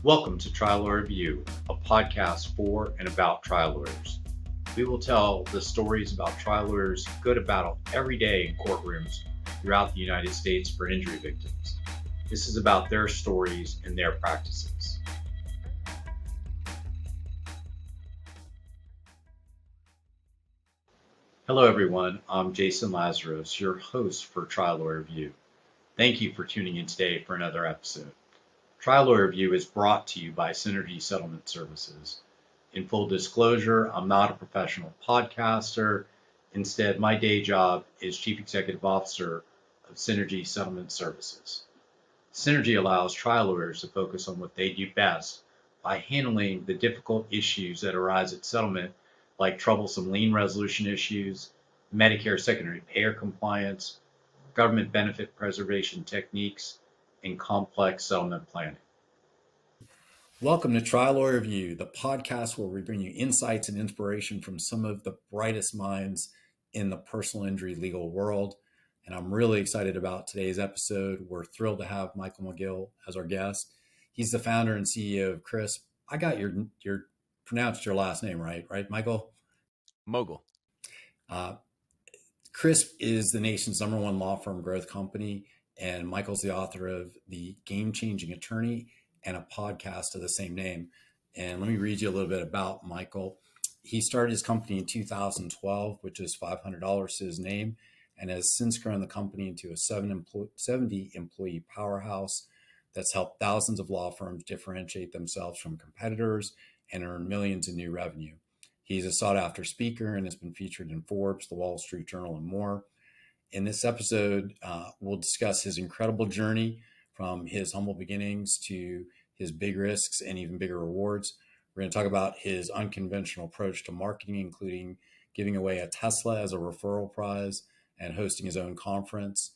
Welcome to Trial Lawyer Review, a podcast for and about trial lawyers. We will tell the stories about trial lawyers who go to battle every day in courtrooms throughout the United States for injury victims. This is about their stories and their practices. Hello everyone, I'm Jason Lazarus, your host for Trial Lawyer Review. Thank you for tuning in today for another episode. Trial Lawyer Review is brought to you by Synergy Settlement Services. In full disclosure, I'm not a professional podcaster. Instead, my day job is Chief Executive Officer of Synergy Settlement Services. Synergy allows trial lawyers to focus on what they do best by handling the difficult issues that arise at settlement, like troublesome lien resolution issues, Medicare secondary payer compliance, government benefit preservation techniques, and complex settlement planning. Welcome to Trial Lawyer Review, the podcast where we bring you insights and inspiration from some of the brightest minds in the personal injury legal world. And I'm really excited about today's episode. We're thrilled to have Michael Mogill as our guest. He's the founder and CEO of CRISP. I got your pronounced your last name right, Michael? Mogill. CRISP is the nation's #1 law firm growth company, and Michael's the author of The Game-Changing Attorney and a podcast of the same name. And let me read you a little bit about Michael. He started his company in 2012, which is $500 to his name, and has since grown the company into a 70-employee powerhouse that's helped thousands of law firms differentiate themselves from competitors and earn millions in new revenue. He's a sought-after speaker and has been featured in Forbes, The Wall Street Journal, and more. In this episode, we'll discuss his incredible journey from his humble beginnings to his big risks and even bigger rewards. We're going to talk about his unconventional approach to marketing, including giving away a Tesla as a referral prize and hosting his own conference,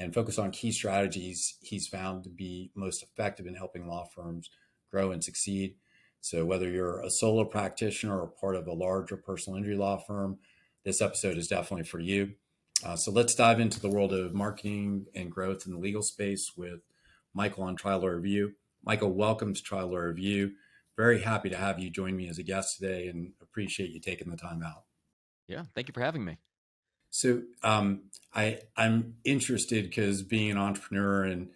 and focus on key strategies he's found to be most effective in helping law firms grow and succeed. So whether you're a solo practitioner or part of a larger personal injury law firm, this episode is definitely for you. So let's dive into the world of marketing and growth in the legal space with Michael on Trial Lawyer Review. Michael, welcome to Trial Lawyer Review. Very happy to have you join me as a guest today and appreciate you taking the time out. Yeah, thank you for having me. So I'm interested because being an entrepreneur and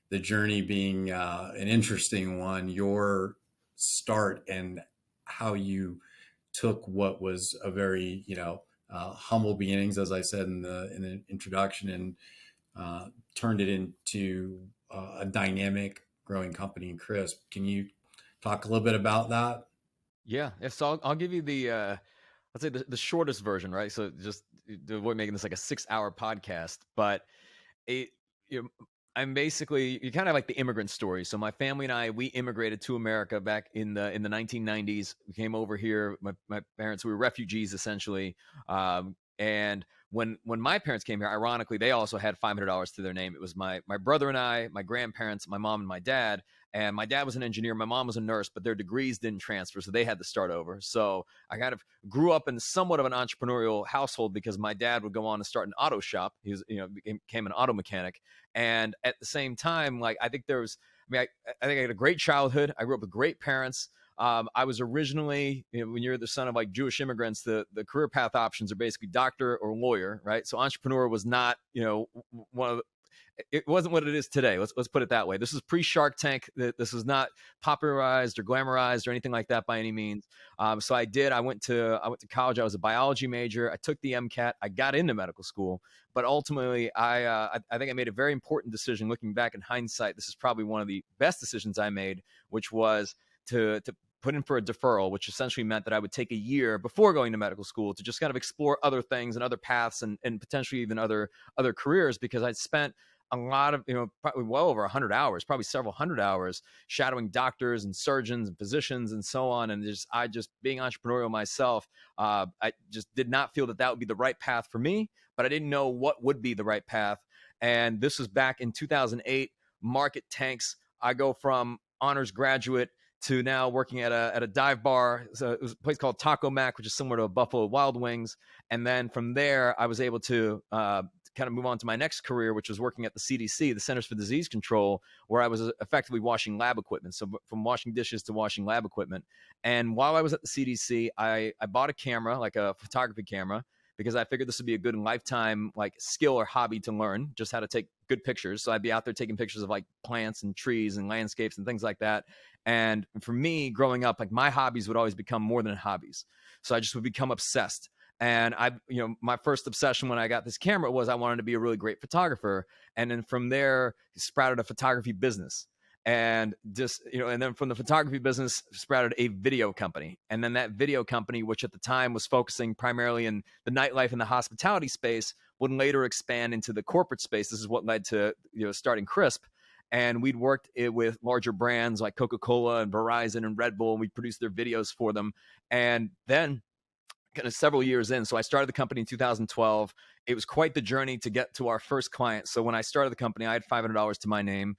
the journey being an interesting one, your start and how you took what was a very, humble beginnings, as I said in the introduction, and turned it into a dynamic growing company in CRISP. Can you talk a little bit about that? Yeah. So I'll give you the shortest version, right? So just to avoid making this like a 6-hour podcast, but I'm basically, you kind of like the immigrant story. So my family and I, we immigrated to America back in the 1990s. We came over here. My parents, we were refugees essentially. And when my parents came here, ironically, they also had $500 to their name. It was my brother and I, my grandparents, my mom and my dad. And my dad was an engineer. My mom was a nurse, but their degrees didn't transfer. So they had to start over. So I kind of grew up in somewhat of an entrepreneurial household because my dad would go on to start an auto shop. He was, became an auto mechanic. And at the same time, I think I think I had a great childhood. I grew up with great parents. I was originally, when you're the son of Jewish immigrants, the career path options are basically doctor or lawyer, right? So entrepreneur was not, it wasn't what it is today. Let's put it that way. This is pre-Shark Tank. This is not popularized or glamorized or anything like that by any means. So I went to college. I was a biology major. I took the MCAT. I got into medical school, but ultimately I think I made a very important decision. Looking back in hindsight, this is probably one of the best decisions I made, which was to put in for a deferral, which essentially meant that I would take a year before going to medical school to just kind of explore other things and other paths and potentially even other careers, because I'd spent a lot of, probably well over 100 hours, probably several hundred hours shadowing doctors and surgeons and physicians and so on. And I just being entrepreneurial myself, I just did not feel that would be the right path for me, but I didn't know what would be the right path. And this was back in 2008, market tanks. I go from honors graduate to now working at a dive bar. So it was a place called Taco Mac, which is similar to a Buffalo Wild Wings. And then from there, I was able to kind of move on to my next career, which was working at the CDC, the Centers for Disease Control, where I was effectively washing lab equipment. So from washing dishes to washing lab equipment. And while I was at the CDC, I bought a camera, like a photography camera, because I figured this would be a good lifetime like skill or hobby to learn just how to take good pictures. So I'd be out there taking pictures of like plants and trees and landscapes and things like that. And for me, growing up, like my hobbies would always become more than hobbies. So I just would become obsessed. And my first obsession when I got this camera was I wanted to be a really great photographer. And then from there, sprouted a photography business. And and then from the photography business sprouted a video company. And then that video company, which at the time was focusing primarily in the nightlife and the hospitality space, would later expand into the corporate space. This is what led to starting Crisp. And we'd worked with larger brands like Coca-Cola and Verizon and Red Bull, and we produced their videos for them. And then kind of several years in, so I started the company in 2012. It was quite the journey to get to our first client. So when I started the company, I had $500 to my name.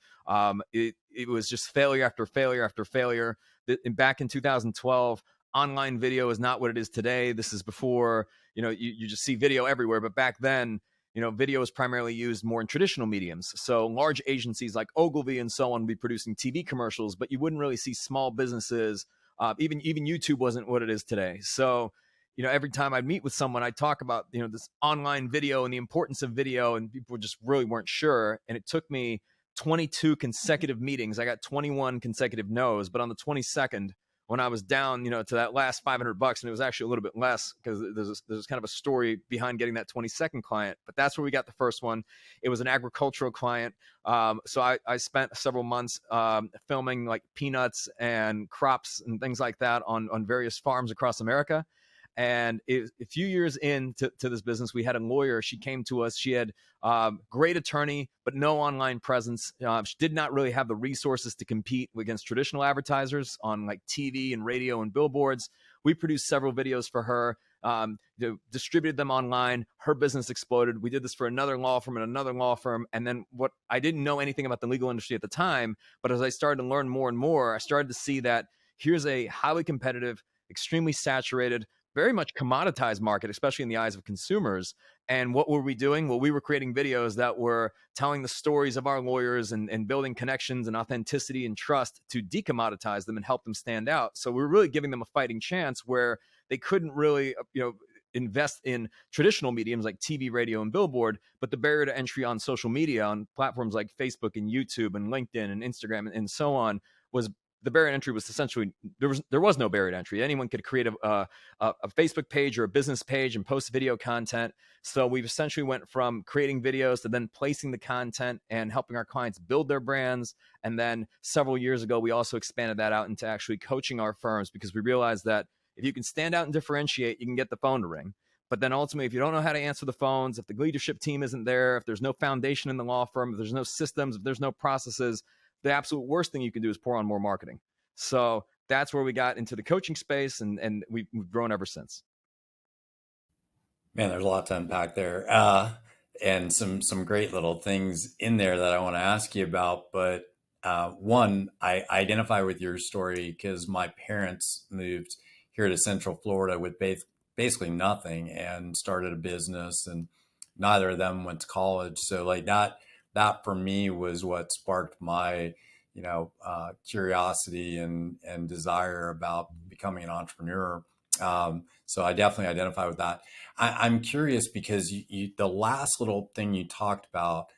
It was just failure after failure after failure. Back in 2012, online video is not what it is today. This is before, you just see video everywhere. But back then, video was primarily used more in traditional mediums. So large agencies like Ogilvy and so on would be producing TV commercials, but you wouldn't really see small businesses. Even YouTube wasn't what it is today. So every time I'd meet with someone, I'd talk about, this online video and the importance of video, and people just really weren't sure. And it took me 22 consecutive meetings. I got 21 consecutive no's, but on the 22nd, when I was down, to that last $500, and it was actually a little bit less because there's kind of a story behind getting that 22nd client, but that's where we got the first one. It was an agricultural client. So I spent several months filming like peanuts and crops and things like that on various farms across America. And a few years into this business, we had a lawyer. She came to us. She had great attorney, but no online presence. She did not really have the resources to compete against traditional advertisers on like TV and radio and billboards. We produced several videos for her, distributed them online. Her business exploded. We did this for another law firm and another law firm. And then I didn't know anything about the legal industry at the time, but as I started to learn more and more, I started to see that here's a highly competitive, extremely saturated, very much commoditized market, especially in the eyes of consumers. And what were we doing? Well, we were creating videos that were telling the stories of our lawyers and building connections and authenticity and trust to decommoditize them and help them stand out. So we were really giving them a fighting chance where they couldn't really, invest in traditional mediums like TV, radio, and billboard, but the barrier to entry on social media, on platforms like Facebook and YouTube and LinkedIn and Instagram and so on, was the barrier to entry was essentially there was no barrier to entry. Anyone could create a Facebook page or a business page and post video content. So we've essentially went from creating videos to then placing the content and helping our clients build their brands. And then several years ago, we also expanded that out into actually coaching our firms, because we realized that if you can stand out and differentiate, you can get the phone to ring. But then ultimately, if you don't know how to answer the phones, if the leadership team isn't there, if there's no foundation in the law firm, if there's no systems, if there's no processes, the absolute worst thing you can do is pour on more marketing. So that's where we got into the coaching space, and we've grown ever since. Man, there's a lot to unpack there, and some great little things in there that I want to ask you about. But one, I identify with your story because my parents moved here to Central Florida with basically nothing and started a business, and neither of them went to college. So like that for me was what sparked my curiosity and desire about becoming an entrepreneur. So I definitely identify with that. I'm curious because the last little thing you talked about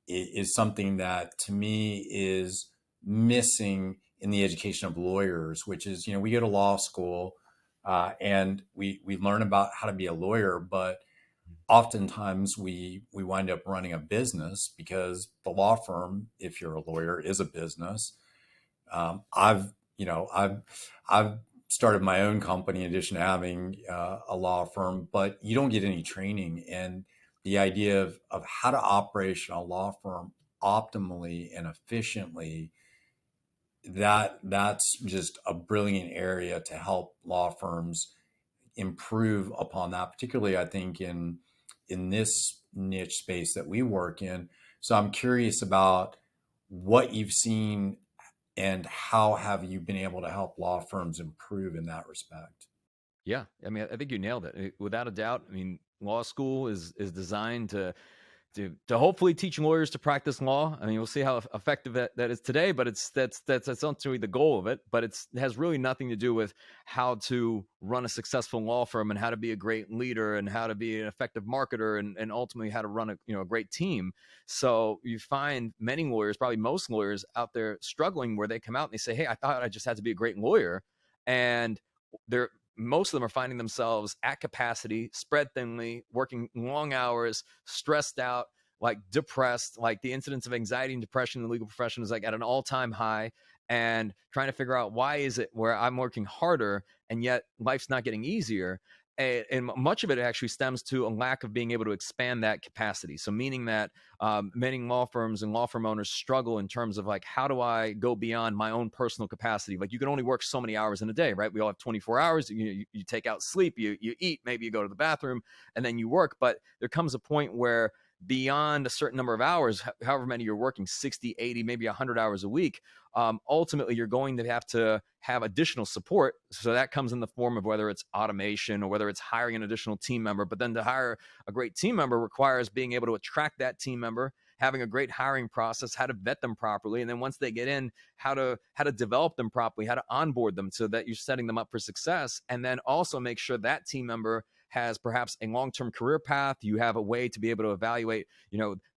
is something that to me is missing in the education of lawyers, which is, we go to law school and we learn about how to be a lawyer, but oftentimes we wind up running a business because the law firm, if you're a lawyer, is a business. I've started my own company in addition to having a law firm, but you don't get any training. And the idea of how to operate a law firm optimally and efficiently, that's just a brilliant area to help law firms improve upon that, particularly I think in this niche space that we work in. So I'm curious about what you've seen and how have you been able to help law firms improve in that respect? Yeah, I mean, I think you nailed it. Without a doubt. I mean, law school is designed to to hopefully teach lawyers to practice law. I mean, we'll see how effective that is today, but that's ultimately the goal of it. But it has really nothing to do with how to run a successful law firm and how to be a great leader and how to be an effective marketer and ultimately how to run a great team. So you find many lawyers, probably most lawyers out there struggling, where they come out and they say, "Hey, I thought I just had to be a great lawyer," and they're most of them are finding themselves at capacity, spread thinly, working long hours, stressed out, like depressed, like the incidence of anxiety and depression in the legal profession is like at an all-time high, and trying to figure out why is it where I'm working harder and yet life's not getting easier. And much of it actually stems to a lack of being able to expand that capacity. So meaning that many law firms and law firm owners struggle in terms of like, how do I go beyond my own personal capacity? Like you can only work so many hours in a day, right? We all have 24 hours. You take out sleep, you eat, maybe you go to the bathroom, and then you work. But there comes a point where beyond a certain number of hours, however many you're working, 60, 80, maybe 100 hours a week, ultimately you're going to have additional support. So that comes in the form of whether it's automation or whether it's hiring an additional team member. But then to hire a great team member requires being able to attract that team member, having a great hiring process, how to vet them properly, and then once they get in, how to develop them properly, how to onboard them so that you're setting them up for success, and then also make sure that team member has perhaps a long-term career path. You have a way to be able to evaluate,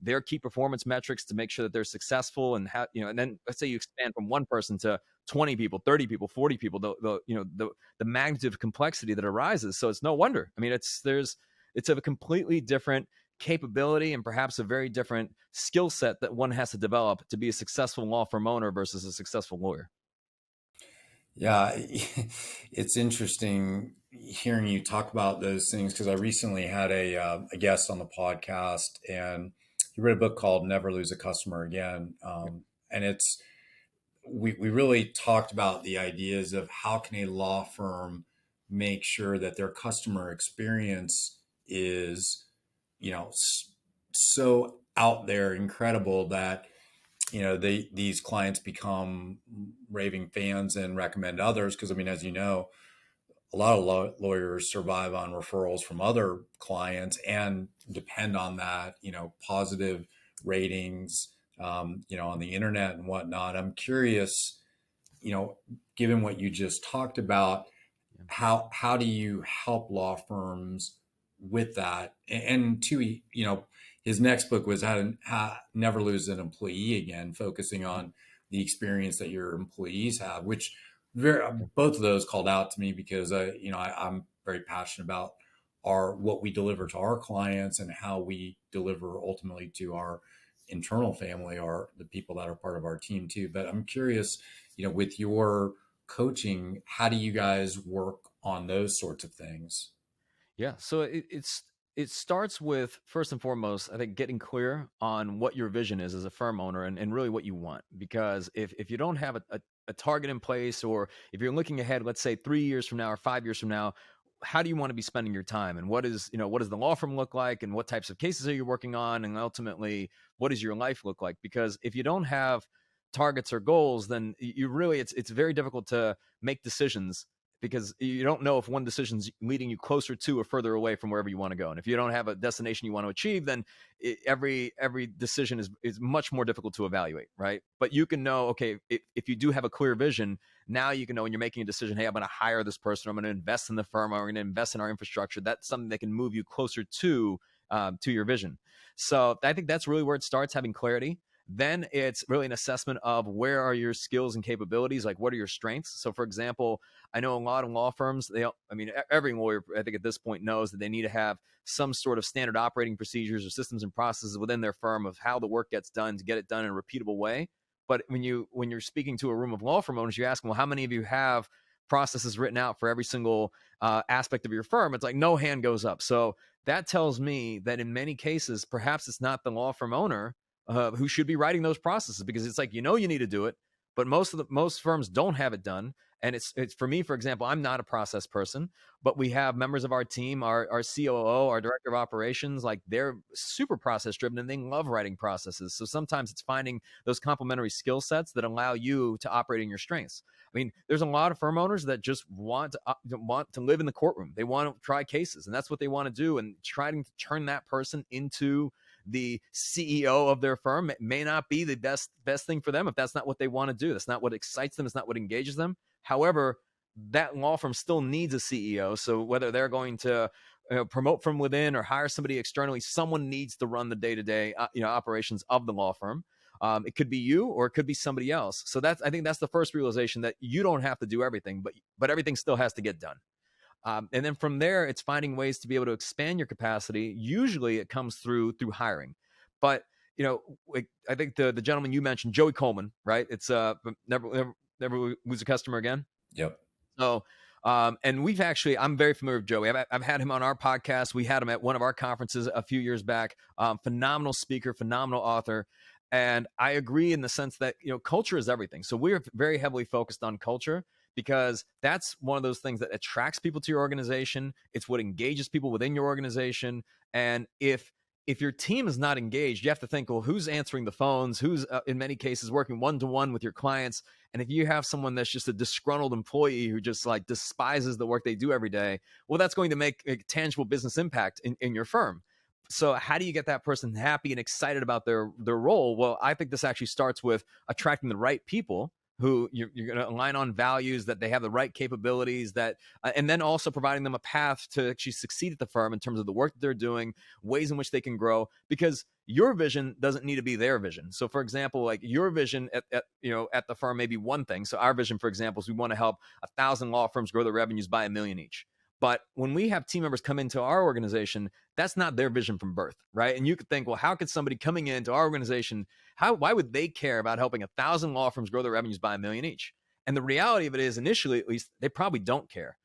their key performance metrics to make sure that they're successful, and how, and then let's say you expand from one person to 20 people, 30 people, 40 people, the magnitude of complexity that arises. So it's no wonder. I mean, it's a completely different capability and perhaps a very different skill set that one has to develop to be a successful law firm owner versus a successful lawyer. Yeah, it's interesting hearing you talk about those things, because I recently had a guest on the podcast, and he read a book called Never Lose a Customer Again. And we really talked about the ideas of how can a law firm make sure that their customer experience is, so out there, incredible, that these clients become raving fans and recommend others. Because I mean, as you know, a lot of lawyers survive on referrals from other clients and depend on that, positive ratings, on the internet and whatnot. I'm curious, given what you just talked about, how do you help law firms with that? And two, his next book was how never lose an employee again, focusing on the experience that your employees have, which both of those called out to me, because I'm very passionate about what we deliver to our clients and how we deliver ultimately to our internal family, or the people that are part of our team too. But I'm curious, with your coaching, how do you guys work on those sorts of things? Yeah. So it starts with, first and foremost, I think, getting clear on what your vision is as a firm owner, and really what you want. Because if you don't have a target in place, or if you're looking ahead, let's say 3 years from now or 5 years from now, how do you want to be spending your time, and what does the law firm look like, and what types of cases are you working on, and ultimately what does your life look like? Because if you don't have targets or goals, then you really, it's very difficult to make decisions, because you don't know if one decision's leading you closer to or further away from wherever you want to go. And if you don't have a destination you want to achieve, then every decision is much more difficult to evaluate, right? But you can know, okay, if you do have a clear vision, now you can know when you're making a decision, hey, I'm going to hire this person, I'm going to invest in the firm, I'm going to invest in our infrastructure. That's something that can move you closer to your vision. So I think that's really where it starts, having clarity. Then it's really an assessment of where are your skills and capabilities, like what are your strengths. So for example, I know a lot of law firms, every lawyer, I think at this point, knows that they need to have some sort of standard operating procedures or systems and processes within their firm of how the work gets done, to get it done in a repeatable way. But when you're speaking to a room of law firm owners, you ask them, well, how many of you have processes written out for every single aspect of your firm? It's like no hand goes up. So that tells me that in many cases, perhaps it's not the law firm owner who should be writing those processes, because it's like, you need to do it, but most firms don't have it done. And it's for me, for example, I'm not a process person, but we have members of our team, our COO, our director of operations, like they're super process driven and they love writing processes. So sometimes it's finding those complementary skill sets that allow you to operate in your strengths. I mean, there's a lot of firm owners that just want to live in the courtroom. They want to try cases, and that's what they want to do, and trying to turn that person into the CEO of their firm. It may not be the best thing for them if that's not what they want to do. That's not what excites them. It's not what engages them. However, that law firm still needs a CEO. So whether they're going to promote from within or hire somebody externally, someone needs to run the day-to-day operations of the law firm. It could be you or it could be somebody else. So I think that's the first realization, that you don't have to do everything, but everything still has to get done. And then from there, it's finding ways to be able to expand your capacity. Usually it comes through hiring. But, I think the gentleman you mentioned, Joey Coleman, right? It's never lose a customer again. Yep. So, and I'm very familiar with Joey. I've had him on our podcast. We had him at one of our conferences a few years back. Phenomenal speaker, phenomenal author. And I agree in the sense that, culture is everything. So we're very heavily focused on culture, because that's one of those things that attracts people to your organization. It's what engages people within your organization. And if your team is not engaged, you have to think, well, who's answering the phones? Who's in many cases working one-to-one with your clients? And if you have someone that's just a disgruntled employee who just like despises the work they do every day, well, that's going to make a tangible business impact in your firm. So how do you get that person happy and excited about their role? Well, I think this actually starts with attracting the right people who you're going to align on values, that they have the right capabilities, and then also providing them a path to actually succeed at the firm in terms of the work that they're doing, ways in which they can grow, because your vision doesn't need to be their vision. So for example, like your vision at the firm may be one thing. So our vision, for example, is we want to help 1,000 law firms grow their revenues by $1 million each. But when we have team members come into our organization, that's not their vision from birth, right? And you could think, well, how could somebody coming into our organization, why would they care about helping 1,000 law firms grow their revenues by $1 million each? And the reality of it is, initially at least, they probably don't care.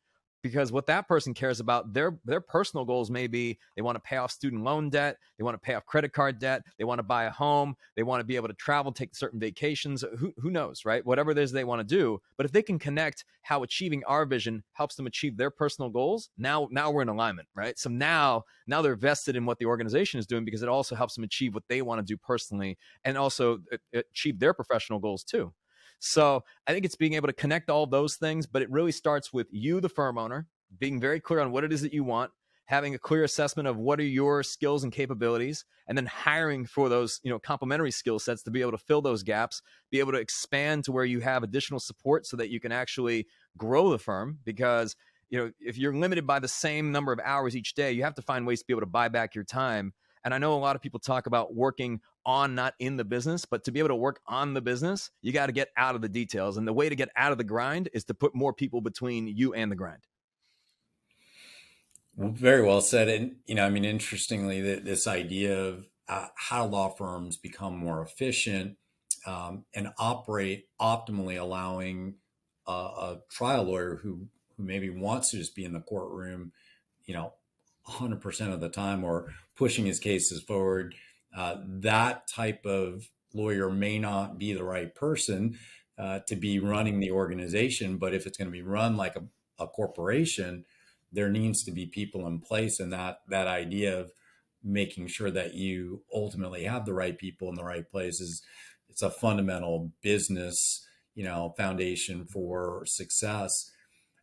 Because what that person cares about, their personal goals may be they want to pay off student loan debt, they want to pay off credit card debt, they want to buy a home, they want to be able to travel, take certain vacations, who knows, right? Whatever it is they want to do. But if they can connect how achieving our vision helps them achieve their personal goals, now we're in alignment, right? So now they're vested in what the organization is doing, because it also helps them achieve what they want to do personally, and also achieve their professional goals too. So I think it's being able to connect all those things, but it really starts with you, the firm owner, being very clear on what it is that you want, having a clear assessment of what are your skills and capabilities, and then hiring for those, complementary skill sets to be able to fill those gaps, be able to expand to where you have additional support so that you can actually grow the firm. Because, if you're limited by the same number of hours each day, you have to find ways to be able to buy back your time. And I know a lot of people talk about working on, not in the business, but to be able to work on the business, you got to get out of the details. And the way to get out of the grind is to put more people between you and the grind. Well, very well said. And, interestingly, this idea of how law firms become more efficient and operate optimally, allowing a trial lawyer who maybe wants to just be in the courtroom, 100% of the time, or pushing his cases forward, that type of lawyer may not be the right person to be running the organization. But if it's going to be run like a corporation, there needs to be people in place. And that idea of making sure that you ultimately have the right people in the right places, it's a fundamental business, foundation for success.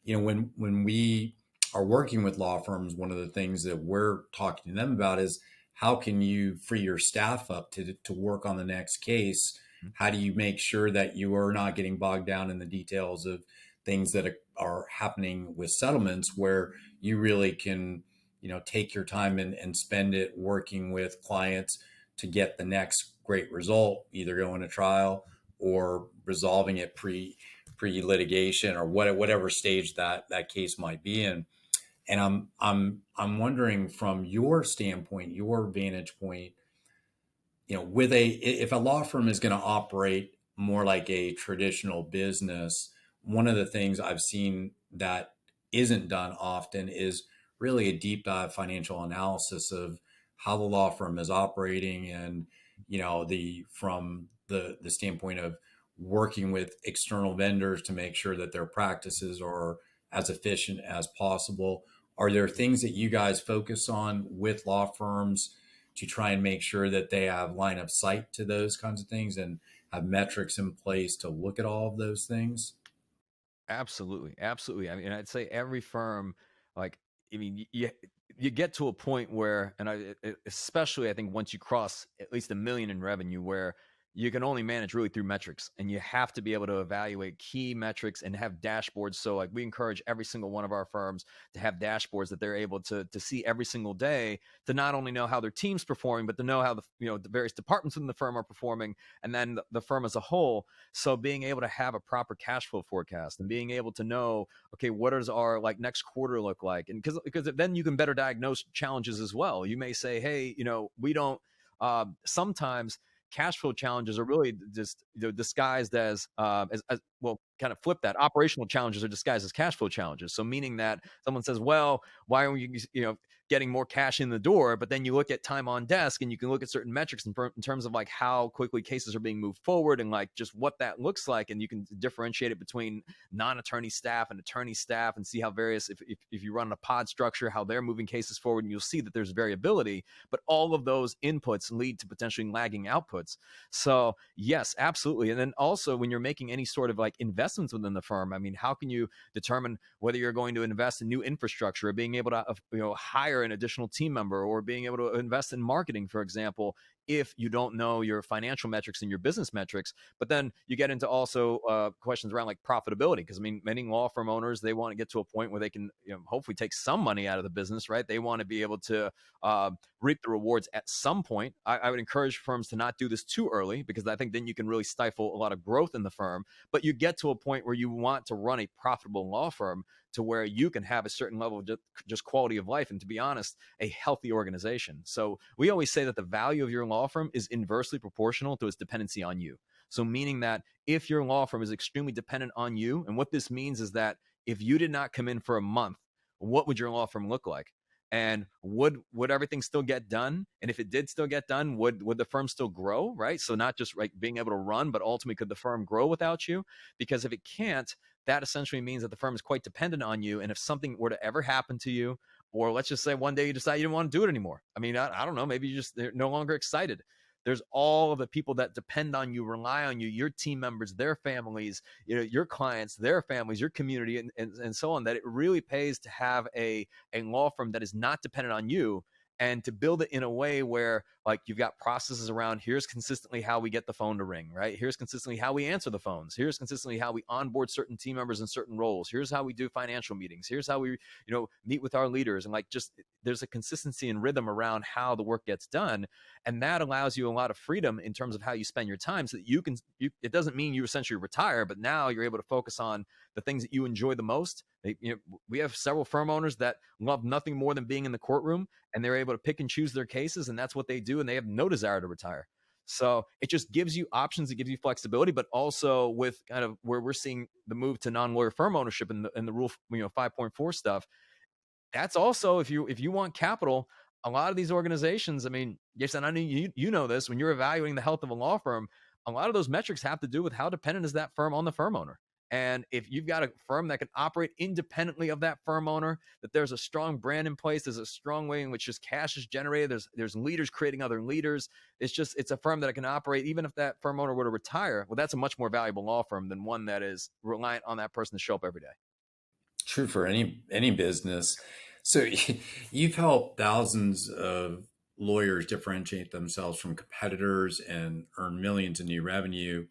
When we are working with law firms, one of the things that we're talking to them about is, how can you free your staff up to work on the next case? How do you make sure that you are not getting bogged down in the details of things that are happening with settlements, where you really can, take your time and spend it working with clients to get the next great result, either going to trial or resolving it pre-litigation, or whatever stage that case might be in. And I'm wondering, from your standpoint, your vantage point, if a law firm is going to operate more like a traditional business, one of the things I've seen that isn't done often is really a deep dive financial analysis of how the law firm is operating, and from the standpoint of working with external vendors to make sure that their practices are as efficient as possible. Are there things that you guys focus on with law firms to try and make sure that they have line of sight to those kinds of things and have metrics in place to look at all of those things? Absolutely. Absolutely. I mean, I'd say every firm, like, I mean, you get to a point where, and especially I think once you cross at least $1 million in revenue, where you can only manage really through metrics, and you have to be able to evaluate key metrics and have dashboards. So like we encourage every single one of our firms to have dashboards that they're able to see every single day, to not only know how their team's performing, but to know how the various departments within the firm are performing, and then the firm as a whole. So being able to have a proper cash flow forecast and being able to know, okay, what does our like next quarter look like? And because then you can better diagnose challenges as well. You may say, hey, we don't sometimes cash flow challenges are really just disguised as well, kind of flip that. Operational challenges are disguised as cash flow challenges. So meaning that someone says, well, why aren't you getting more cash in the door? But then you look at time on desk, and you can look at certain metrics in terms of like how quickly cases are being moved forward, and like just what that looks like. And you can differentiate it between non-attorney staff and attorney staff, and see how various, if you run a pod structure, how they're moving cases forward, and you'll see that there's variability. But all of those inputs lead to potentially lagging outputs. So yes, absolutely. And then also when you're making any sort of like investments within the firm, I mean, how can you determine whether you're going to invest in new infrastructure, or being able to hire an additional team member, or being able to invest in marketing, for example, if you don't know your financial metrics and your business metrics? But then you get into also questions around like profitability, because I mean, many law firm owners, they want to get to a point where they can hopefully take some money out of the business, right? They want to be able to reap the rewards at some point. I would encourage firms to not do this too early, because I think then you can really stifle a lot of growth in the firm. But you get to a point where you want to run a profitable law firm, to where you can have a certain level of just quality of life, and, to be honest, a healthy organization. So we always say that the value of your law firm is inversely proportional to its dependency on you. So meaning that if your law firm is extremely dependent on you, and what this means is that if you did not come in for a month, what would your law firm look like? And would everything still get done? And if it did still get done, would the firm still grow, right? So not just like being able to run, but ultimately, could the firm grow without you? Because if it can't, that essentially means that the firm is quite dependent on you. And if something were to ever happen to you, or let's just say one day you decide you don't want to do it anymore, I mean, I don't know, maybe they're no longer excited. There's all of the people that depend on you, rely on you, your team members, their families, your clients, their families, your community, and so on, that it really pays to have a law firm that is not dependent on you, and to build it in a way where like you've got processes around, here's consistently how we get the phone to ring, right? Here's consistently how we answer the phones. Here's consistently how we onboard certain team members in certain roles. Here's how we do financial meetings. Here's how we, meet with our leaders. And like, just there's a consistency and rhythm around how the work gets done. And that allows you a lot of freedom in terms of how you spend your time, so that it doesn't mean you essentially retire, but now you're able to focus on the things that you enjoy the most. We have several firm owners that love nothing more than being in the courtroom, and they're able to pick and choose their cases, and that's what they do, and they have no desire to retire. So it just gives you options, it gives you flexibility, but also with kind of where we're seeing the move to non-lawyer firm ownership and the rule 5.4 stuff. That's also, if you want capital, a lot of these organizations, I mean, yes, and I know you know this, when you're evaluating the health of a law firm, a lot of those metrics have to do with how dependent is that firm on the firm owner. And if you've got a firm that can operate independently of that firm owner, that there's a strong brand in place, there's a strong way in which just cash is generated, there's leaders creating other leaders. It's a firm that can operate even if that firm owner were to retire. Well, that's a much more valuable law firm than one that is reliant on that person to show up every day. True for any business. So you've helped thousands of lawyers differentiate themselves from competitors and earn millions in new revenue,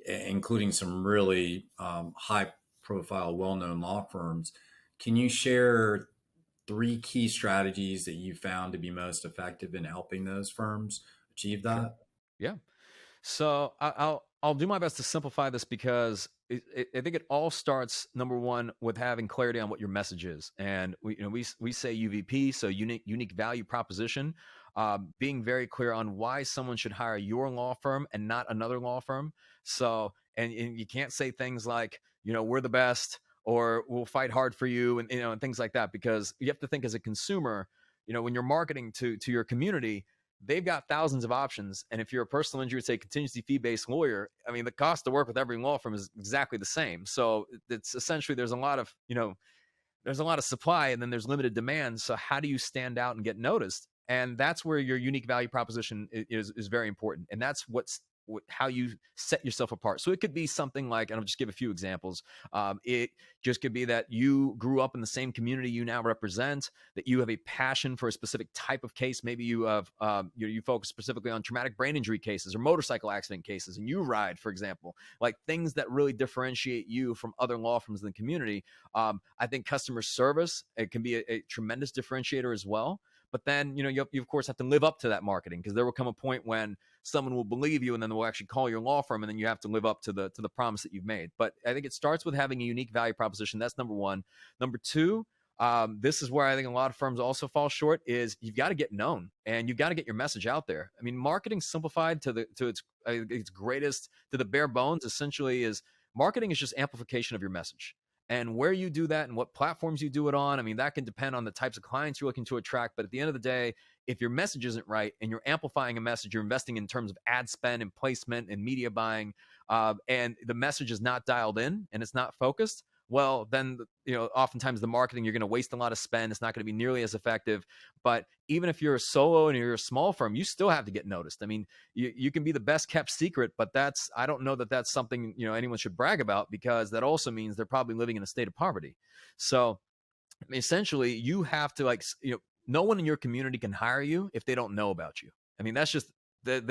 including some really high profile, well-known law firms. Can you share 3 key strategies that you found to be most effective in helping those firms achieve Sure. that? Yeah. So I'll do my best to simplify this, because I think it all starts, number one, with having clarity on what your message is. And we say UVP, so unique value proposition, being very clear on why someone should hire your law firm and not another law firm. So and you can't say things like, we're the best, or we'll fight hard for you, and things like that, because you have to think as a consumer, when you're marketing to your community, they've got thousands of options. And if you're a personal injury, say contingency fee-based lawyer, I mean, the cost to work with every law firm is exactly the same. So it's essentially, there's a lot of supply, and then there's limited demand. So how do you stand out and get noticed? And that's where your unique value proposition is very important. And that's what's how you set yourself apart. So it could be something like, and I'll just give a few examples. It just could be that you grew up in the same community you now represent, that you have a passion for a specific type of case. Maybe you have you focus specifically on traumatic brain injury cases or motorcycle accident cases, and you ride, for example, like things that really differentiate you from other law firms in the community. I think customer service, it can be a tremendous differentiator as well. But then, you of course have to live up to that marketing, because there will come a point when someone will believe you and then they'll actually call your law firm, and then you have to live up to the promise that you've made. But I think it starts with having a unique value proposition. That's number one. Number two, this is where I think a lot of firms also fall short, is you've got to get known and you've got to get your message out there. I mean, marketing simplified to its greatest, to the bare bones, essentially, is marketing is just amplification of your message. And where you do that and what platforms you do it on, I mean, that can depend on the types of clients you're looking to attract. But at the end of the day, if your message isn't right and you're amplifying a message, you're investing in terms of ad spend and placement and media buying, and the message is not dialed in and it's not focused, well, then, oftentimes the marketing, you're going to waste a lot of spend. It's not going to be nearly as effective. But even if you're a solo and you're a small firm, you still have to get noticed. I mean, you can be the best kept secret, but I don't know that that's something, anyone should brag about, because that also means they're probably living in a state of poverty. So essentially, you have to, no one in your community can hire you if they don't know about you. I mean, that's just, that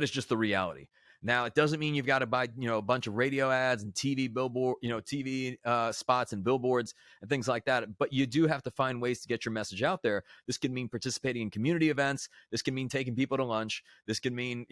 is just the reality. Now, it doesn't mean you've got to buy, a bunch of radio ads and TV billboard, TV spots and billboards and things like that. But you do have to find ways to get your message out there. This can mean participating in community events. This can mean taking people to lunch. This can mean,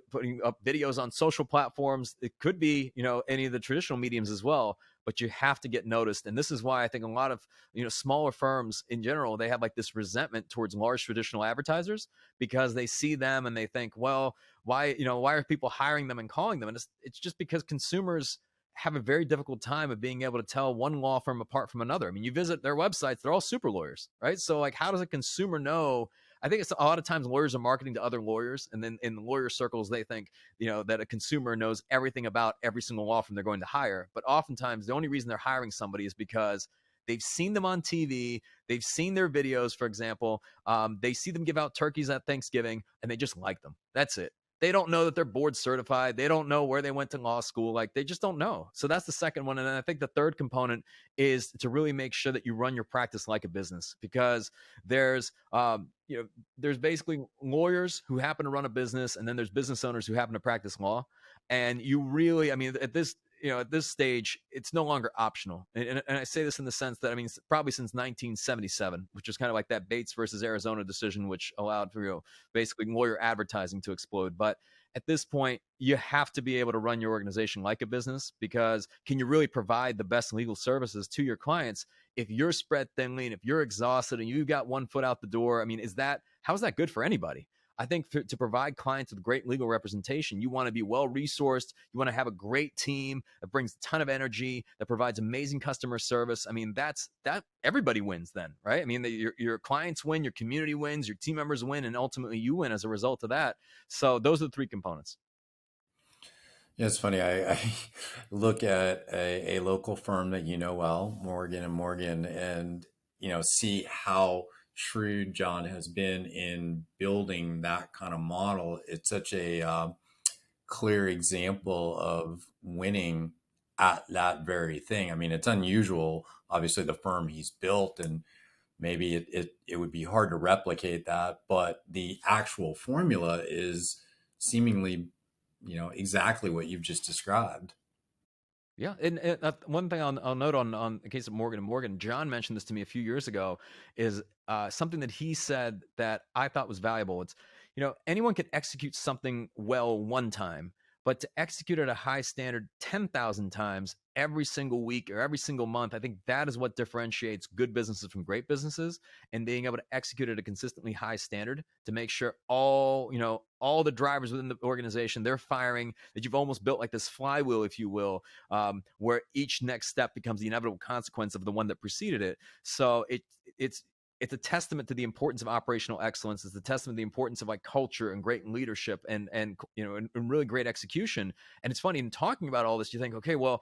putting up videos on social platforms. It could be, any of the traditional mediums as well. But you have to get noticed. And this is why I think a lot of, smaller firms in general, they have like this resentment towards large traditional advertisers, because they see them and they think, well, why are people hiring them and calling them? And it's just because consumers have a very difficult time of being able to tell one law firm apart from another. I mean, you visit their websites, they're all super lawyers, right? So like, how does a consumer know? I think it's a lot of times lawyers are marketing to other lawyers, and then in the lawyer circles, they think, that a consumer knows everything about every single law firm they're going to hire. But oftentimes the only reason they're hiring somebody is because they've seen them on TV, they've seen their videos, for example, they see them give out turkeys at Thanksgiving, and they just like them. That's it. They don't know that they're board certified. They don't know where they went to law school. Like, they just don't know. So that's the second one. And then I think the third component is to really make sure that you run your practice like a business, because there's basically lawyers who happen to run a business, and then there's business owners who happen to practice law. And you really, I mean, at this stage, it's no longer optional. And I say this in the sense that, I mean, probably since 1977, which is kind of like that Bates versus Arizona decision, which allowed for, basically lawyer advertising to explode. But at this point, you have to be able to run your organization like a business, because can you really provide the best legal services to your clients if you're spread thinly and if you're exhausted and you've got one foot out the door? I mean, how's that good for anybody? I think to provide clients with great legal representation, you want to be well-resourced. You want to have a great team that brings a ton of energy, that provides amazing customer service. I mean, that everybody wins then, right? I mean, your clients win, your community wins, your team members win, and ultimately you win as a result of that. So those are the three components. Yeah, it's funny. I look at a local firm that well, Morgan and Morgan, and see how shrewd John has been in building that kind of model. It's such a clear example of winning at that very thing. I mean, it's unusual, obviously, the firm he's built, and maybe it would be hard to replicate that, but the actual formula is seemingly exactly what you've just described. Yeah, and one thing I'll note on the case of Morgan and Morgan, John mentioned this to me a few years ago, is something that he said that I thought was valuable. It's, anyone can execute something well one time, but to execute at a high standard 10,000 times every single week or every single month, I think that is what differentiates good businesses from great businesses, and being able to execute at a consistently high standard to make sure all the drivers within the organization, they're firing, that you've almost built like this flywheel, if you will, where each next step becomes the inevitable consequence of the one that preceded it. So it's a testament to the importance of operational excellence. It's a testament to the importance of like culture and great leadership and really great execution. And it's funny, in talking about all this, you think, okay, well,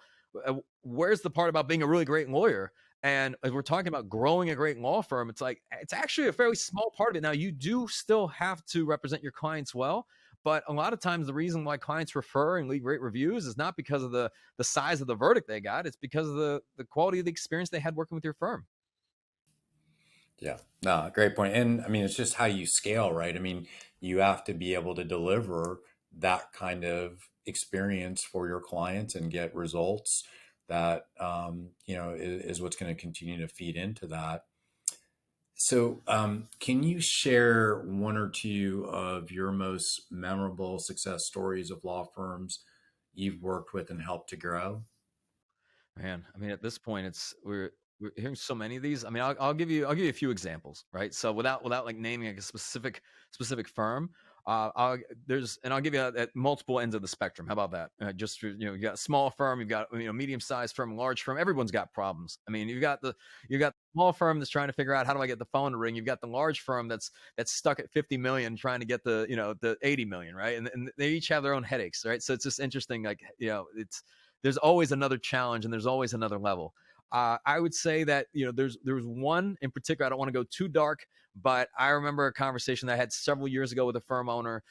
where's the part about being a really great lawyer? And as we're talking about growing a great law firm, it's like, it's actually a fairly small part of it. Now, you do still have to represent your clients well, But a lot of times the reason why clients refer and leave great reviews is not because of the size of the verdict they got. It's because of the quality of the experience they had working with your firm. Yeah, no, great point. And I mean, it's just how you scale, right? I mean, you have to be able to deliver that kind of experience for your clients and get results that, is what's going to continue to feed into that. So, can you share one or two of your most memorable success stories of law firms you've worked with and helped to grow? Man, I mean, at this point, we're hearing so many of these. I mean, I'll give you a few examples, right? So without like naming like a specific firm, I'll give you at multiple ends of the spectrum. How about that? Just for, you got a small firm, you've got medium sized firm, large firm. Everyone's got problems. I mean, you've got the small firm that's trying to figure out how do I get the phone to ring. You've got the large firm that's stuck at 50 million trying to get the 80 million, right? And they each have their own headaches, right? So it's just interesting, like it's there's always another challenge and there's always another level. I would say that there's one in particular. I don't want to go too dark, but I remember a conversation that I had several years ago with a firm owner.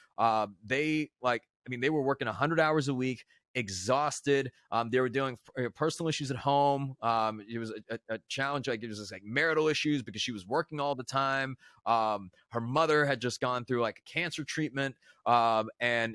They were working 100 hours a week, exhausted. They were dealing personal issues at home. It was a challenge. Like it was just like marital issues because she was working all the time. Her mother had just gone through like a cancer treatment, and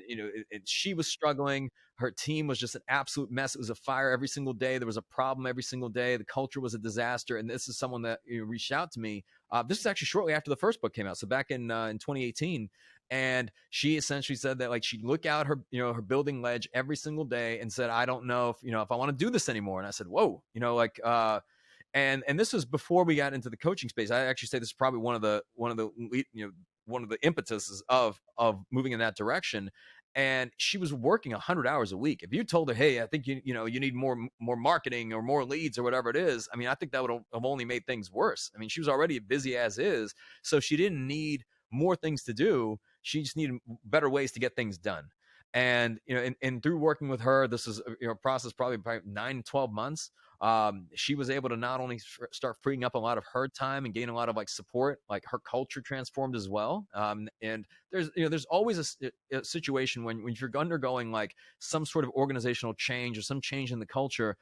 she was struggling. Her team was just an absolute mess. It was a fire every single day. There was a problem every single day. The culture was a disaster. And this is someone that reached out to me. This is actually shortly after the first book came out, so back in 2018. And she essentially said that like she'd look out her building ledge every single day and said, I don't know if I want to do this anymore. And I said, whoa, and this was before we got into the coaching space. I actually say this is probably one of the impetuses of moving in that direction. And she was working 100 hours a week. If you told her, hey, I think you need more marketing or more leads or whatever it is, I mean, I think that would have only made things worse. I mean, she was already busy as is, so she didn't need more things to do. She just needed better ways to get things done. And and through working with her, this is a process probably 9-12 months. She was able to not only start freeing up a lot of her time and gain a lot of like support, like her culture transformed as well. And there's always a situation when you're undergoing like some sort of organizational change or some change in the culture.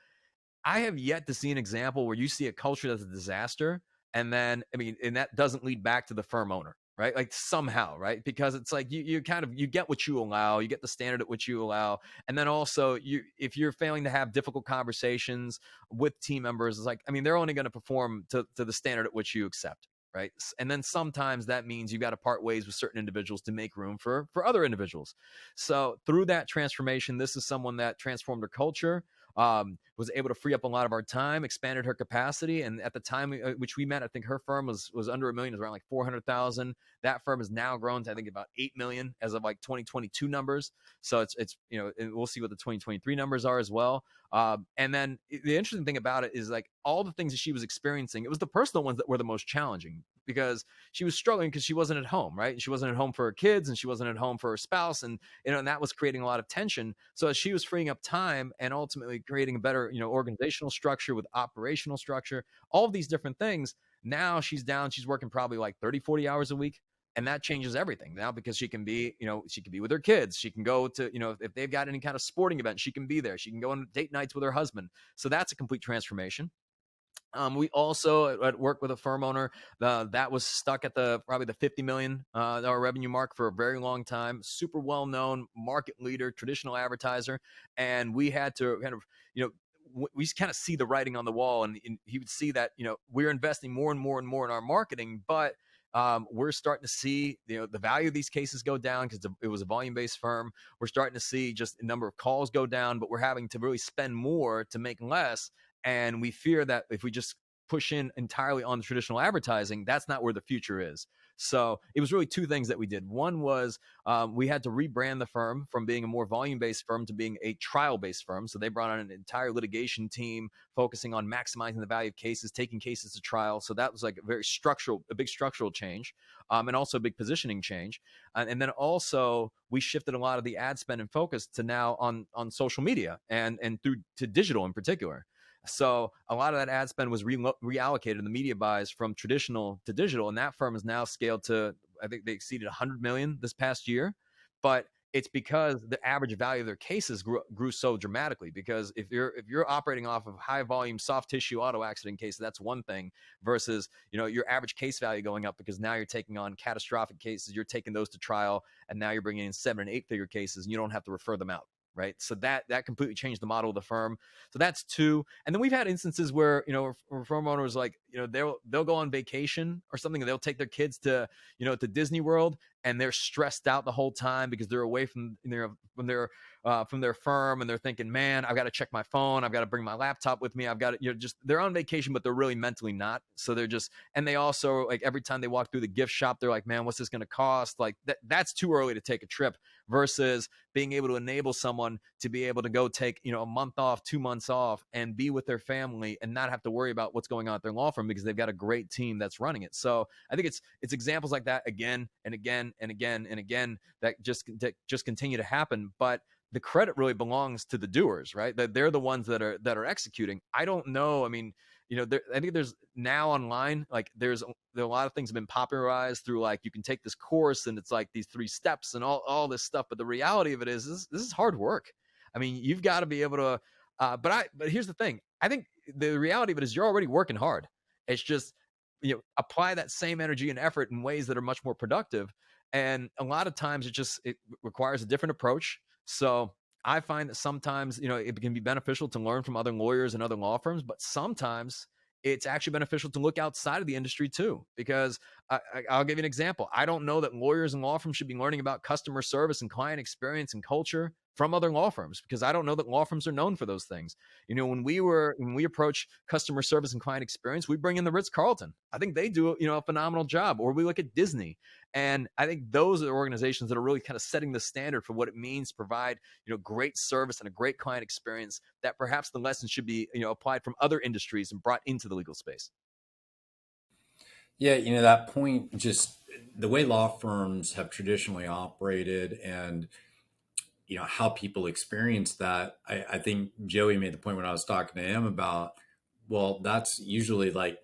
I have yet to see an example where you see a culture that's a disaster, and then and that doesn't lead back to the firm owner, right? Like somehow, right? Because it's like you kind of you get what you allow, you get the standard at which you allow, and then also if you're failing to have difficult conversations with team members, it's like they're only going to perform to the standard at which you accept. Right. And then sometimes that means you got to part ways with certain individuals to make room for other individuals. So through that transformation, this is someone that transformed her culture, was able to free up a lot of our time, expanded her capacity. And at the time which we met, I think her firm was under $1 million, it was around like 400,000. That firm has now grown to, I think, about 8 million as of like 2022 numbers. So it's we'll see what the 2023 numbers are as well. And then the interesting thing about it is like all the things that she was experiencing, it was the personal ones that were the most challenging because she was struggling because she wasn't at home, right? And she wasn't at home for her kids and she wasn't at home for her spouse. And, and that was creating a lot of tension. So as she was freeing up time and ultimately creating a better, organizational structure with operational structure, all of these different things, now she's working probably like 30-40 hours a week. And that changes everything now because she can be with her kids. She can go to, if they've got any kind of sporting event, she can be there. She can go on date nights with her husband. So that's a complete transformation. We also at work with a firm owner that was stuck at probably the $50 million revenue mark for a very long time. Super well known market leader, traditional advertiser, and we had to kind of we kind of see the writing on the wall, and he would see that we're investing more and more and more in our marketing, but we're starting to see the value of these cases go down because it was a volume-based firm. We're starting to see just the number of calls go down, but we're having to really spend more to make less. And we fear that if we just push in entirely on the traditional advertising, that's not where the future is. So it was really two things that we did. One was we had to rebrand the firm from being a more volume-based firm to being a trial-based firm. So they brought on an entire litigation team focusing on maximizing the value of cases, taking cases to trial. So that was like a big structural change, and also a big positioning change. And then also we shifted a lot of the ad spend and focus to now on social media and to digital in particular. So a lot of that ad spend was reallocated in the media buys from traditional to digital, and that firm is now scaled to, I think they exceeded 100 million this past year. But it's because the average value of their cases grew so dramatically. Because if you're operating off of high volume soft tissue auto accident cases, that's one thing, versus your average case value going up because now you're taking on catastrophic cases, you're taking those to trial, and now you're bringing in 7 and 8 figure cases, and you don't have to refer them out. Right. So that completely changed the model of the firm. So that's two. And then we've had instances where, firm owners, like, they'll go on vacation or something, and they'll take their kids to, to Disney World, and they're stressed out the whole time because they're away from their firm, and they're thinking, man, I've got to check my phone, I've got to bring my laptop with me, I've got to, just, they're on vacation, but they're really mentally not. So they're just, and they also, like, every time they walk through the gift shop, they're like, man, what's this going to cost? Like, that's too early to take a trip, versus being able to enable someone to be able to go take, a month off, 2 months off, and be with their family and not have to worry about what's going on at their law firm because they've got a great team that's running it. So I think it's examples like that again and again and again and again that just continue to happen. But the credit really belongs to the doers, right? That they're the ones that are executing. I don't know. I mean, I think there's now online, like, there are a lot of things have been popularized through, like, you can take this course and it's like these 3 steps and all this stuff. But the reality of it is this is hard work. I mean, you've got to be able to, but here's the thing. I think the reality of it is you're already working hard. It's just, apply that same energy and effort in ways that are much more productive. And a lot of times it requires a different approach. So I find that sometimes, it can be beneficial to learn from other lawyers and other law firms, but sometimes it's actually beneficial to look outside of the industry too. Because I'll give you an example. I don't know that lawyers and law firms should be learning about customer service and client experience and culture from other law firms, because I don't know that law firms are known for those things. When we approach customer service and client experience, we bring in the Ritz-Carlton. I think they do, a phenomenal job. Or we look at Disney. And I think those are organizations that are really kind of setting the standard for what it means to provide, great service and a great client experience, that perhaps the lessons should be, applied from other industries and brought into the legal space. Yeah, that point, just the way law firms have traditionally operated, and how people experience that. I think Joey made the point when I was talking to him about, well, that's usually like,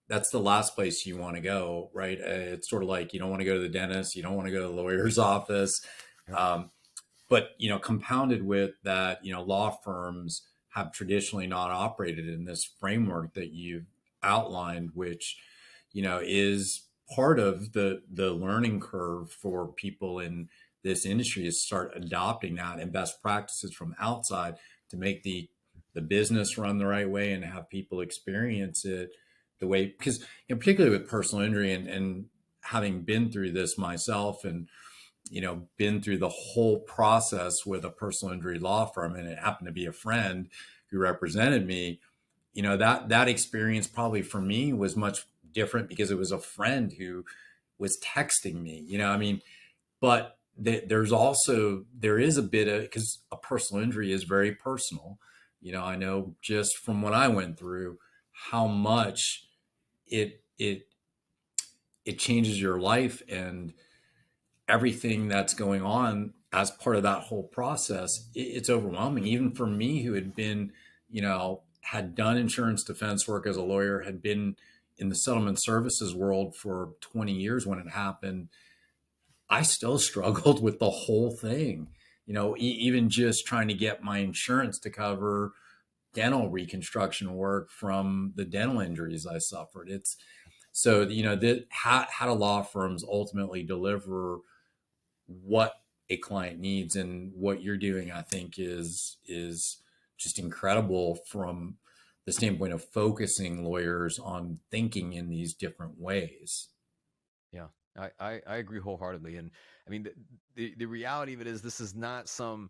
that's the last place you want to go, right? It's sort of like, you don't want to go to the dentist, you don't want to go to the lawyer's office. But compounded with that, law firms have traditionally not operated in this framework that you've outlined, which is part of the learning curve for people in this industry, is start adopting that and best practices from outside to make the business run the right way and have people experience it the way. Because particularly with personal injury, and having been through this myself, and been through the whole process with a personal injury law firm, and it happened to be a friend who represented me, that experience probably for me was much different because it was a friend who was texting me, I mean, but there is a bit of, because a personal injury is very personal. I know just from what I went through, how much it changes your life and everything that's going on as part of that whole process. It's overwhelming, even for me, who had been, had done insurance defense work as a lawyer, had been in the settlement services world for 20 years when it happened. I still struggled with the whole thing, even just trying to get my insurance to cover dental reconstruction work from the dental injuries I suffered. It's so, how do law firms ultimately deliver what a client needs? And what you're doing, I think, is just incredible from the standpoint of focusing lawyers on thinking in these different ways. Yeah, I agree wholeheartedly. And I mean, the reality of it is, this is not some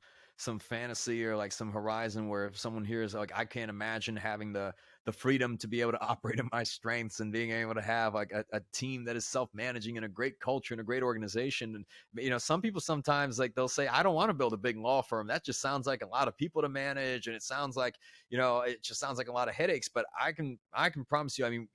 fantasy or like some horizon where if someone hears, like, I can't imagine having the freedom to be able to operate in my strengths and being able to have like a team that is self-managing and a great culture and a great organization. And some people sometimes, like, they'll say, I don't want to build a big law firm. That just sounds like a lot of people to manage, and it sounds like, it just sounds like a lot of headaches. But I can promise you, I mean,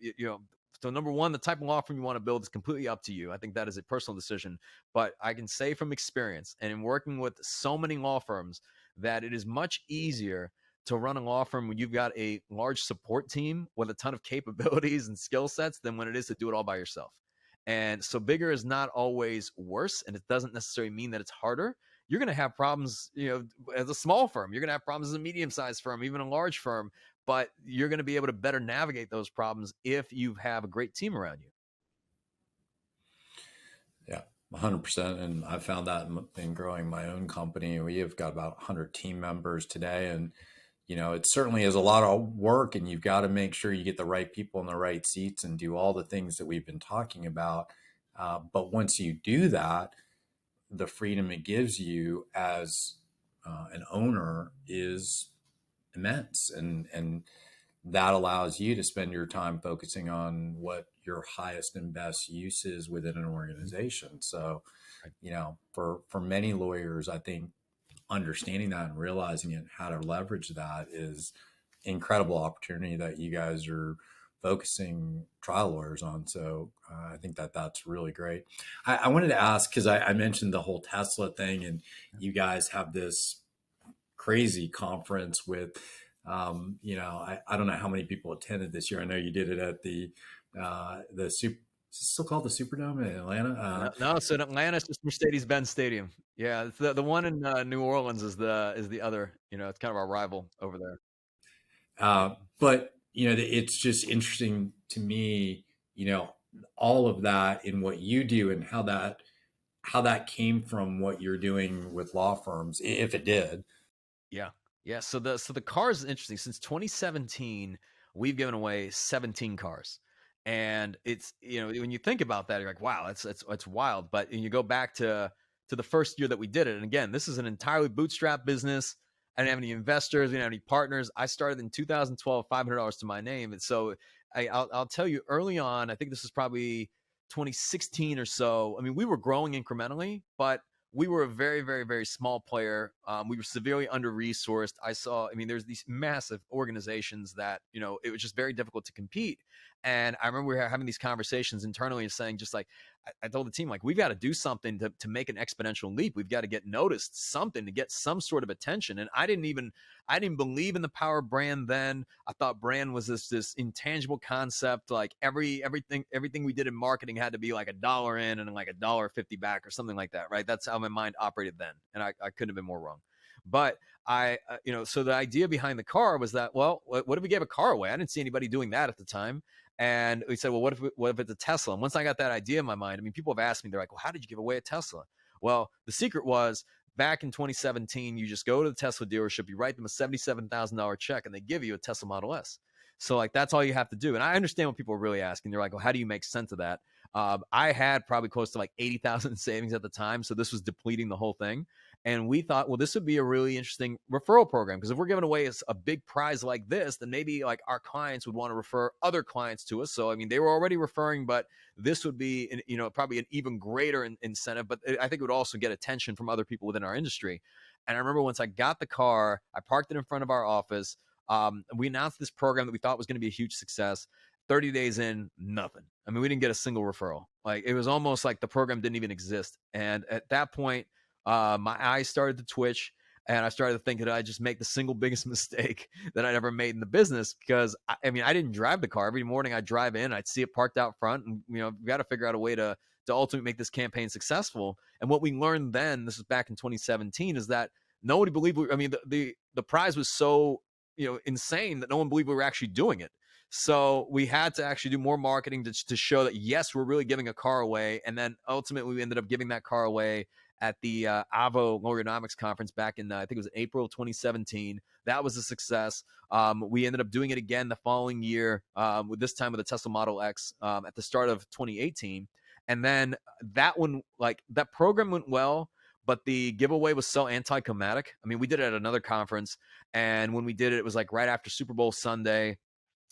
so number one, the type of law firm you want to build is completely up to you. I think that is a personal decision. But I can say from experience and in working with so many law firms that it is much easier to run a law firm when you've got a large support team with a ton of capabilities and skill sets than when it is to do it all by yourself. And so bigger is not always worse, and it doesn't necessarily mean that it's harder. you're going to have problems, as a small firm. You're going to have problems as a medium-sized firm, even a large firm, but you're going to be able to better navigate those problems if you have a great team around you. Yeah, 100%. And I found that in growing my own company. We have got about 100 team members today. And, it certainly is a lot of work, and you've got to make sure you get the right people in the right seats and do all the things that we've been talking about. But once you do that, the freedom it gives you as an owner is immense. And that allows you to spend your time focusing on what your highest and best use is within an organization. So, for many lawyers, I think understanding that and realizing it, how to leverage that, is incredible opportunity that you guys are focusing trial lawyers on. So I think that that's really great. I wanted to ask, because I mentioned the whole Tesla thing, and you guys have this crazy conference with, I don't know how many people attended this year. I know you did it at the super, still called the Superdome in Atlanta. No, so in Atlanta, it's just Mercedes-Benz Stadium. Yeah, it's the one in New Orleans is the other. It's kind of our rival over there. But it's just interesting to me, all of that in what you do and how that came from what you're doing with law firms, if it did. Yeah. So the cars is interesting. Since 2017, we've given away 17 cars. And it's, when you think about that, you're like, wow, it's wild. But when you go back to the first year that we did it, and again, this is an entirely bootstrap business. I didn't have any investors, we didn't have any partners. I started in 2012, $500 to my name. And so I'll tell you, early on, I think this is probably 2016 or so. I mean, we were growing incrementally, but we were a very, very, very small player. We were severely under-resourced. There's these massive organizations that, it was just very difficult to compete. And I remember we were having these conversations internally and saying, just like, I told the team, like, we've got to do something to make an exponential leap. We've got to get noticed, something to get some sort of attention. And I didn't believe in the power of brand then. I thought brand was this intangible concept. Like everything we did in marketing had to be like $1 in and like $1.50 back or something like that, right? That's how my mind operated then. And I couldn't have been more wrong. But so the idea behind the car was that, well, what if we gave a car away? I didn't see anybody doing that at the time. And we said, well, what if it's a Tesla? And once I got that idea in my mind, people have asked me, they're like, well, how did you give away a Tesla? Well, the secret was, back in 2017, you just go to the Tesla dealership, you write them a $77,000 check, and they give you a Tesla Model S. So like, that's all you have to do. And I understand what people are really asking. They're like, well, how do you make sense of that? I had probably close to like 80,000 savings at the time. So this was depleting the whole thing. And we thought, well, this would be a really interesting referral program, because if we're giving away a big prize like this, then maybe like our clients would want to refer other clients to us. So, they were already referring, but this would be, probably an even greater incentive. But I think it would also get attention from other people within our industry. And I remember once I got the car, I parked it in front of our office. We announced this program that we thought was going to be a huge success. 30 days in, nothing. We didn't get a single referral. Like, it was almost like the program didn't even exist. And at that point, my eyes started to twitch, and I started to think, did I just make the single biggest mistake that I'd ever made in the business? Because I didn't drive the car. Every morning I'd drive in, I'd see it parked out front, and we got to figure out a way to ultimately make this campaign successful. And what we learned then, this was back in 2017, is that nobody believed the prize was so insane that no one believed we were actually doing it. So we had to actually do more marketing to show that, yes, we're really giving a car away. And then ultimately we ended up giving that car away at the AVO Lawyeronomics conference back in, I think it was April of 2017. That was a success. We ended up doing it again the following year, with this time with the Tesla Model X at the start of 2018. And then that one, like, that program went well, but the giveaway was so anticlimactic. We did it at another conference, and when we did it, it was like right after Super Bowl Sunday.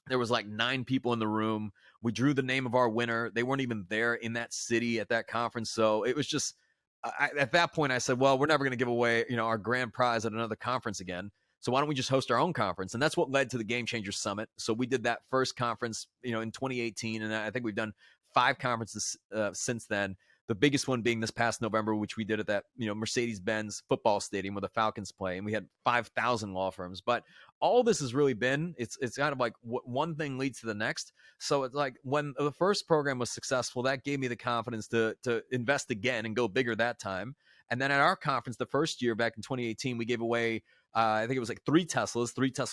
There was like 9 people in the room. We drew the name of our winner. They weren't even there in that city at that conference. So it was just, at that point I said, well, we're never going to give away, our grand prize at another conference again. So why don't we just host our own conference? And that's what led to the Game Changers Summit. So we did that first conference, in 2018. And I think we've done 5 conferences since then. The biggest one being this past November, which we did at that, Mercedes-Benz football stadium where the Falcons play. And we had 5,000 law firms. But all this has really been, it's kind of like one thing leads to the next. So it's like, when the first program was successful, that gave me the confidence to invest again and go bigger that time. And then at our conference, the first year back in 2018, we gave away, I think it was like three Tesla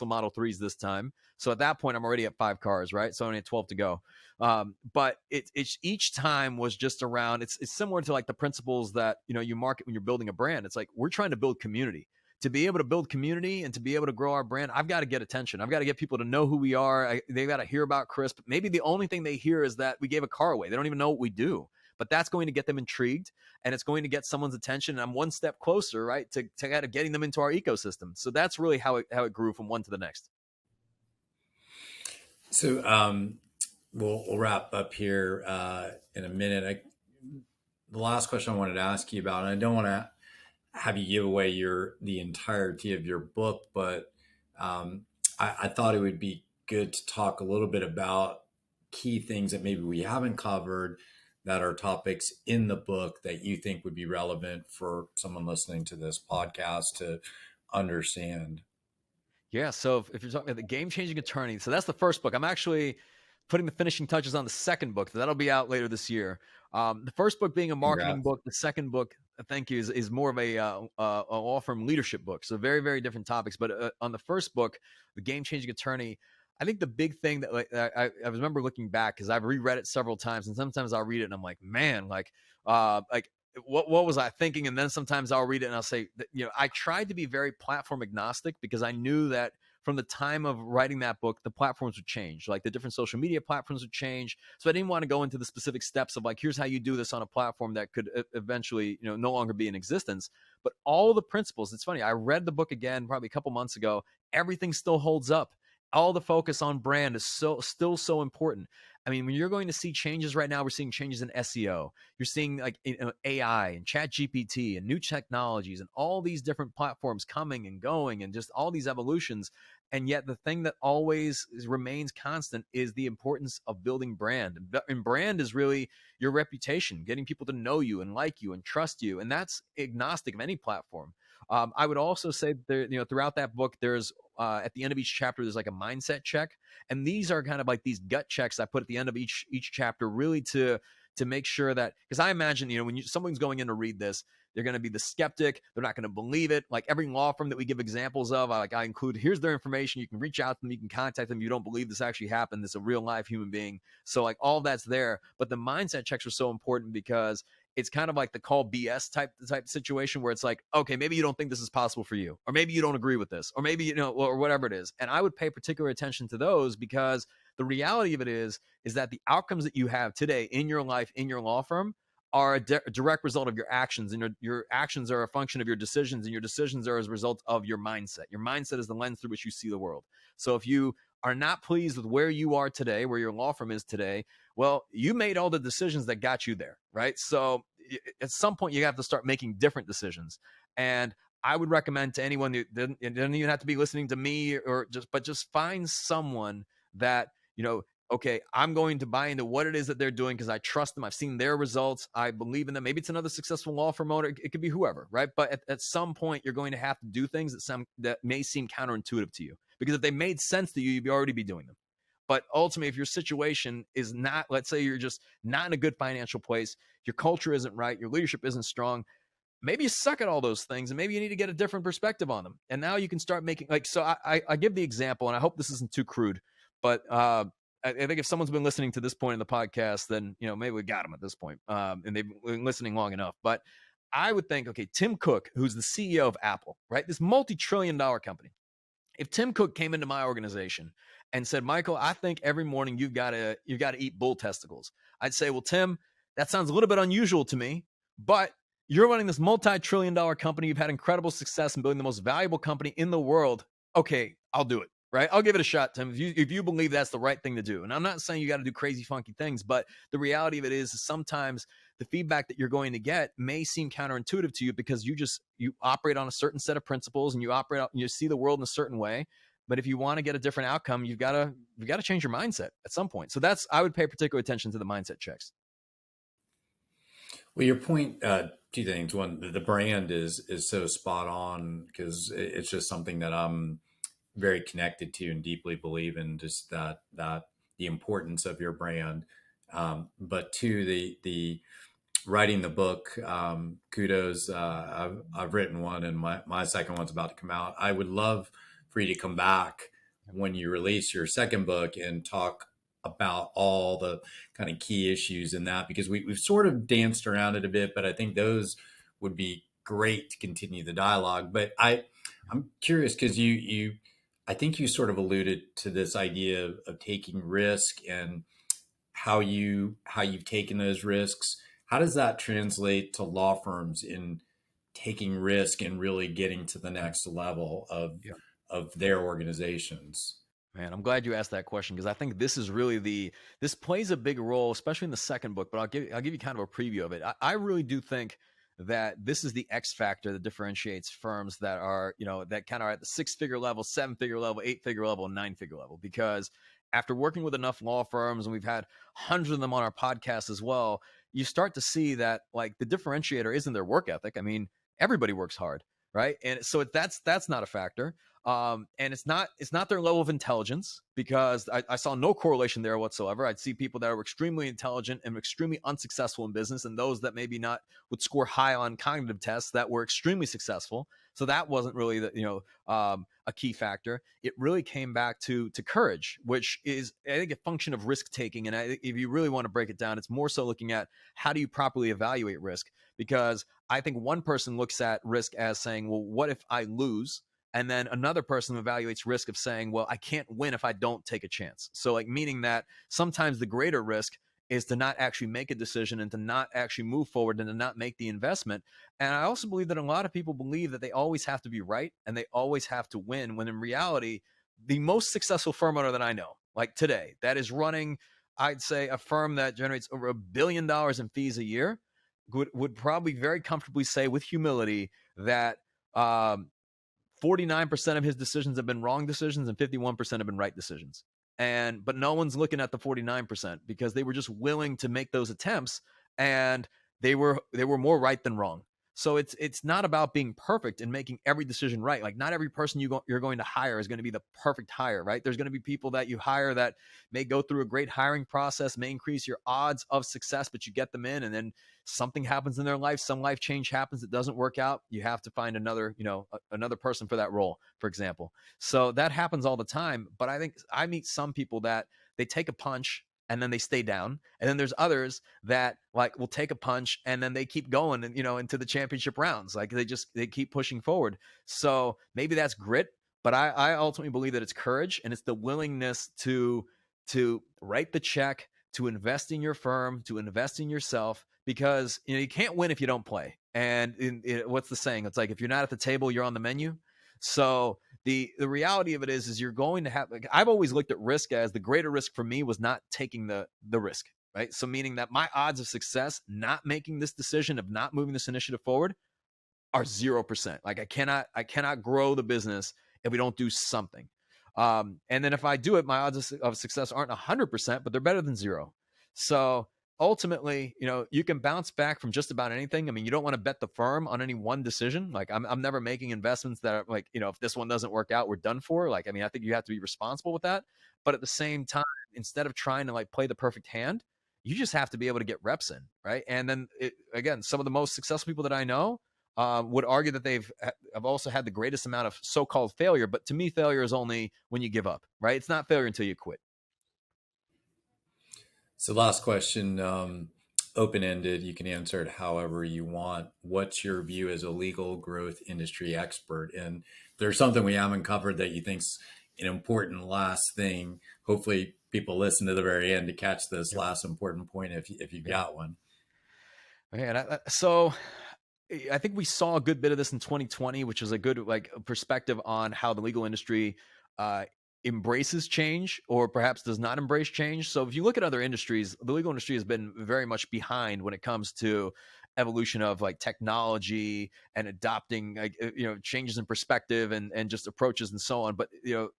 Model 3s this time. So at that point, I'm already at 5 cars, right? So I only had 12 to go. But it's each time was just around, it's similar to like the principles that, you market when you're building a brand. It's like, we're trying to build community. To be able to build community and to be able to grow our brand, I've got to get attention. I've got to get people to know who we are. They've got to hear about Chris. But maybe the only thing they hear is that we gave a car away. They don't even know what we do. But that's going to get them intrigued, and it's going to get someone's attention. And I'm one step closer, right, to kind of getting them into our ecosystem. So that's really how it grew from one to the next. So we'll wrap up here in a minute. The last question I wanted to ask you about, and I don't want to have you give away the entirety of your book, but I thought it would be good to talk a little bit about key things that maybe we haven't covered that are topics in the book that you think would be relevant for someone listening to this podcast to understand. Yeah. So if you're talking about the game-changing attorney, so that's the first book. I'm actually putting the finishing touches on the second book. That'll be out later this year. The first book being a marketing book. The second book, thank you, is more of a law firm leadership book. So very, very different topics. But on the first book, the game-changing attorney, I think the big thing that I remember looking back, because I've reread it several times, and sometimes I'll read it and I'm like, man, what was I thinking? And then sometimes I'll read it and I'll say, I tried to be very platform agnostic because I knew that from the time of writing that book, the platforms would change. Like the different social media platforms would change. So I didn't want to go into the specific steps of like, here's how you do this on a platform that could eventually, no longer be in existence. But all the principles, it's funny, I read the book again probably a couple months ago. Everything still holds up. All the focus on brand is still so important. I mean, when you're going to see changes right now, we're seeing changes in SEO. You're seeing like AI and Chat GPT and new technologies and all these different platforms coming and going and just all these evolutions. And yet the thing that always remains constant is the importance of building brand. And brand is really your reputation, getting people to know you and like you and trust you. And that's agnostic of any platform. I would also say there, throughout that book, there's at the end of each chapter, there's like a mindset check. And these are kind of like these gut checks I put at the end of each chapter, really to make sure that, because I imagine, when someone's going in to read this, they're going to be the skeptic. They're not going to believe it. Like every law firm that we give examples of, I include, here's their information. You can reach out to them. You can contact them. You don't believe this actually happened. This is a real live human being. So like all that's there. But the mindset checks are so important because it's kind of like the call BS type situation where it's like, okay, maybe you don't think this is possible for you, or maybe you don't agree with this, or maybe, or whatever it is. And I would pay particular attention to those because the reality of it is that the outcomes that you have today in your life, in your law firm, are a direct result of your actions, and your actions are a function of your decisions, and your decisions are as a result of your mindset. Your mindset is the lens through which you see the world. So if you are not pleased with where you are today, where your law firm is today, well, you made all the decisions that got you there, right? So at some point you have to start making different decisions. And I would recommend to anyone who doesn't even have to be listening to me but just find someone that, okay, I'm going to buy into what it is that they're doing because I trust them. I've seen their results. I believe in them. Maybe it's another successful law firm owner. It could be whoever, right? But at some point, you're going to have to do things that may seem counterintuitive to you, because if they made sense to you, you'd already be doing them. But ultimately, if your situation is not, let's say you're just not in a good financial place, your culture isn't right, your leadership isn't strong, maybe you suck at all those things, and maybe you need to get a different perspective on them. And now you can start making, so I give the example, and I hope this isn't too crude, but I think if someone's been listening to this point in the podcast, then, maybe we got them at this point, and they've been listening long enough. But I would think, okay, Tim Cook, who's the CEO of Apple, right? This multi-trillion-dollar company. If Tim Cook came into my organization and said, Michael, I think every morning you've got to eat bull testicles, I'd say, well, Tim, that sounds a little bit unusual to me, but you're running this multi-trillion-dollar company. You've had incredible success in building the most valuable company in the world. Okay, I'll do it. Right? I'll give it a shot, Tim, if you believe that's the right thing to do. And I'm not saying you got to do crazy, funky things, but the reality of it is sometimes the feedback that you're going to get may seem counterintuitive to you because you operate on a certain set of principles, and you see the world in a certain way. But if you want to get a different outcome, you've got to change your mindset at some point. So I would pay particular attention to the mindset checks. Well, your point, two things. One, the brand is so spot on because it's just something that I'm very connected to and deeply believe in, just that the importance of your brand. But two, the writing the book. Kudos. I've written one, and my second one's about to come out. I would love for you to come back when you release your second book and talk about all the kind of key issues in that, because we've sort of danced around it a bit, but I think those would be great to continue the dialogue. But I'm curious because I think you sort of alluded to this idea of taking risk and how you've taken those risks. How does that translate to law firms in taking risk and really getting to the next level Yeah. of their organizations? Man, I'm glad you asked that question, because I think this is really this plays a big role, especially in the second book. But I'll give you kind of a preview of it. I really do think that this is the X factor that differentiates firms that are, that kind of are at the 6-figure level, 7-figure level, 8-figure level, and 9-figure level. Because after working with enough law firms, and we've had hundreds of them on our podcast as well, you start to see that like the differentiator isn't their work ethic. I mean, everybody works hard, right? And so that's not a factor. And it's not their level of intelligence, because I saw no correlation there whatsoever. I'd see people that are extremely intelligent and extremely unsuccessful in business, and those that maybe not would score high on cognitive tests that were extremely successful. So that wasn't really a key factor. It really came back to courage, which is, I think, a function of risk taking. And if you really want to break it down, it's more so looking at how do you properly evaluate risk, because I think one person looks at risk as saying, well, what if I lose? And then another person evaluates risk of saying, well, I can't win if I don't take a chance. So like, meaning that sometimes the greater risk is to not actually make a decision and to not actually move forward and to not make the investment. And I also believe that a lot of people believe that they always have to be right and they always have to win, when in reality, the most successful firm owner that I know, like today, that is running, I'd say, a firm that generates over $1 billion in fees a year, would probably very comfortably say with humility that 49% of his decisions have been wrong decisions and 51% have been right decisions. But no one's looking at the 49%, because they were just willing to make those attempts, and they were more right than wrong. So it's not about being perfect and making every decision right. Like, not every person you're going to hire is going to be the perfect hire, right? There's going to be people that you hire that may go through a great hiring process, may increase your odds of success, but you get them in, and then something happens in their life, some life change happens, it doesn't work out. You have to find another person for that role, for example. So that happens all the time. But I think I meet some people that they take a punch and then they stay down. And then there's others that like will take a punch and then they keep going and, into the championship rounds. Like they keep pushing forward. So maybe that's grit, but I ultimately believe that it's courage, and it's the willingness to write the check, to invest in your firm, to invest in yourself, because you can't win if you don't play. And what's the saying? It's like, if you're not at the table, you're on the menu. So the reality of it is you're going to have, like, I've always looked at risk as the greater risk for me was not taking the risk, right? So meaning that my odds of success, not making this decision, of not moving this initiative forward, are 0%. Like, I cannot grow the business if we don't do something. And then if I do it, my odds of success aren't 100%, but they're better than 0. So ultimately, you can bounce back from just about anything. I mean, you don't want to bet the firm on any one decision. Like, I'm never making investments that are like, if this one doesn't work out, we're done for. Like, I mean, I think you have to be responsible with that. But at the same time, instead of trying to like play the perfect hand, you just have to be able to get reps in, right? And then again, some of the most successful people that I know would argue that have also had the greatest amount of so-called failure. But to me, failure is only when you give up, right? It's not failure until you quit. So last question, open-ended. You can answer it however you want. What's your view as a legal growth industry expert? And there's something we haven't covered that you think's an important last thing. Hopefully people listen to the very end to catch this last important point if you've got one. Man, so I think we saw a good bit of this in 2020, which is a good perspective on how the legal industry embraces change, or perhaps does not embrace change. So if you look at other industries, the legal industry has been very much behind when it comes to evolution of like technology and adopting changes in perspective and just approaches and so on. But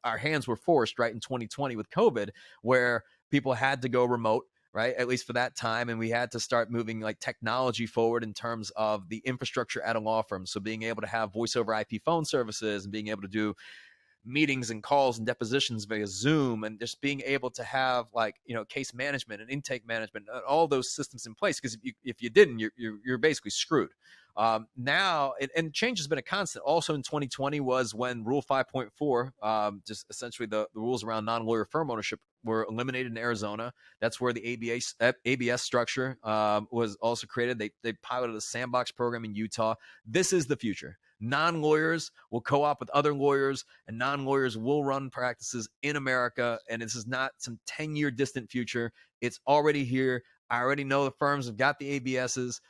our hands were forced right in 2020 with COVID, where people had to go remote, right? At least for that time. And we had to start moving like technology forward in terms of the infrastructure at a law firm. So being able to have voice over IP phone services and being able to do meetings and calls and depositions via Zoom, and just being able to have like, case management and intake management, all those systems in place. Because if you didn't, you're basically screwed. Now, and change has been a constant. Also in 2020 was when Rule 5.4, just essentially the rules around non-lawyer firm ownership, were eliminated in Arizona. That's where the ABS structure was also created. They piloted a sandbox program in Utah. This is the future. Non-lawyers will co-op with other lawyers, and non-lawyers will run practices in America. And this is not some 10-year distant future. It's already here. I already know the firms have got the ABSs.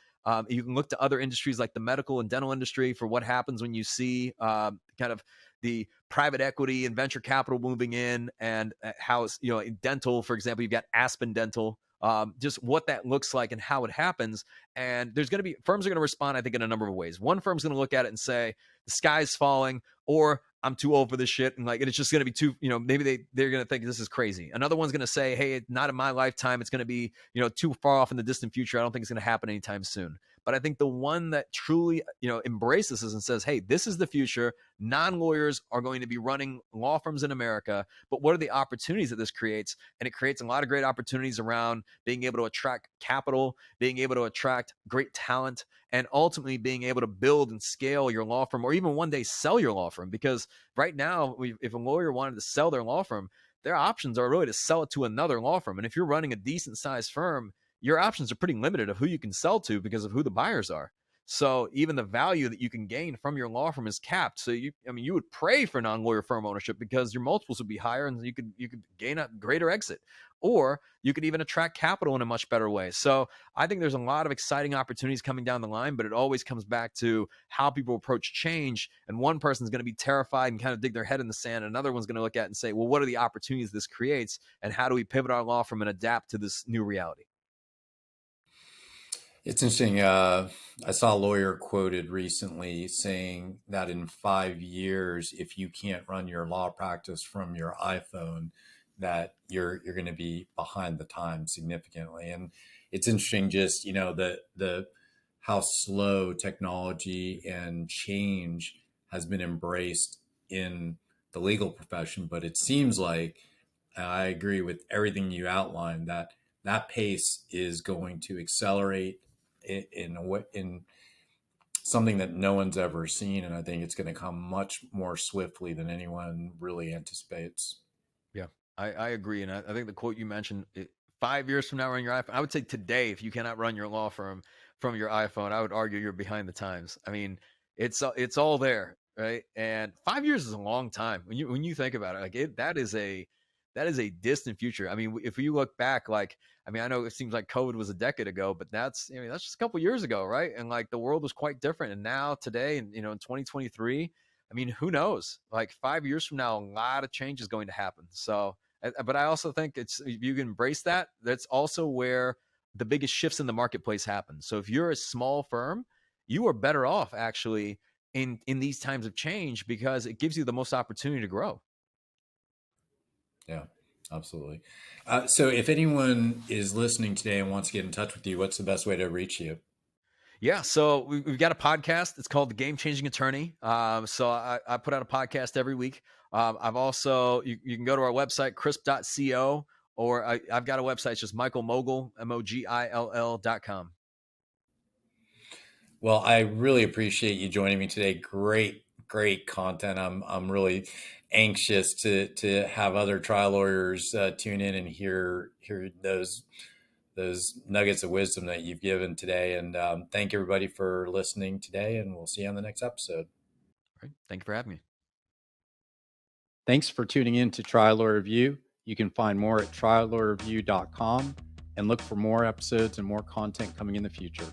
You can look to other industries like the medical and dental industry for what happens when you see kind of the private equity and venture capital moving in, and how it's, in dental, for example, you've got Aspen Dental, just what that looks like and how it happens. And there's going to be firms are going to respond, I think, in a number of ways. One firm's going to look at it and say, the sky's falling, or I'm too old for this shit. And it's just going to be too, maybe they're going to think this is crazy. Another one's going to say, hey, not in my lifetime. It's going to be, too far off in the distant future. I don't think it's going to happen anytime soon. But I think the one that truly, embraces this and says, hey, this is the future. Non-lawyers are going to be running law firms in America. But what are the opportunities that this creates? And it creates a lot of great opportunities around being able to attract capital, being able to attract great talent, and ultimately being able to build and scale your law firm, or even one day sell your law firm. Because right now, if a lawyer wanted to sell their law firm, their options are really to sell it to another law firm. And if you're running a decent sized firm, your options are pretty limited of who you can sell to because of who the buyers are. So even the value that you can gain from your law firm is capped. So you would pray for non-lawyer firm ownership because your multiples would be higher and you could gain a greater exit, or you could even attract capital in a much better way. So I think there's a lot of exciting opportunities coming down the line, but it always comes back to how people approach change. And one person's going to be terrified and kind of dig their head in the sand. Another one's going to look at it and say, well, what are the opportunities this creates, and how do we pivot our law firm and adapt to this new reality? It's interesting. I saw a lawyer quoted recently saying that in 5 years, if you can't run your law practice from your iPhone, that you're going to be behind the times significantly. And it's interesting, just the how slow technology and change has been embraced in the legal profession. But it seems like, I agree with everything you outlined, that that pace is going to accelerate in something that no one's ever seen, and I think it's going to come much more swiftly than anyone really anticipates. Yeah, I agree. And I think the quote you mentioned, 5 years from now, run your iPhone. I would say today, if you cannot run your law firm from your iPhone, I would argue you're behind the times. I mean, it's all there, right? And 5 years is a long time when you think about it. That is a distant future. I mean, if you look back, I know it seems like COVID was a decade ago, but that's just a couple years ago, right? And the world was quite different. And now today, and in 2023, who knows? 5 years from now, a lot of change is going to happen. So, but I also think if you can embrace that, that's also where the biggest shifts in the marketplace happen. So if you're a small firm, you are better off actually in these times of change, because it gives you the most opportunity to grow. Yeah, absolutely. So if anyone is listening today and wants to get in touch with you, what's the best way to reach you? Yeah, so we've got a podcast. It's called The Game Changing Attorney. So I put out a podcast every week. I've also, you can go to our website, crisp.co, or I've got a website. It's just Michael Mogill, Mogill.com. Well, I really appreciate you joining me today. Great content. I'm really anxious to have other trial lawyers tune in and hear those nuggets of wisdom that you've given today. And thank everybody for listening today, and we'll see you on the next episode. All right. Thank you for having me. Thanks for tuning in to Trial Lawyer Review. You can find more at triallawyerreview.com and look for more episodes and more content coming in the future.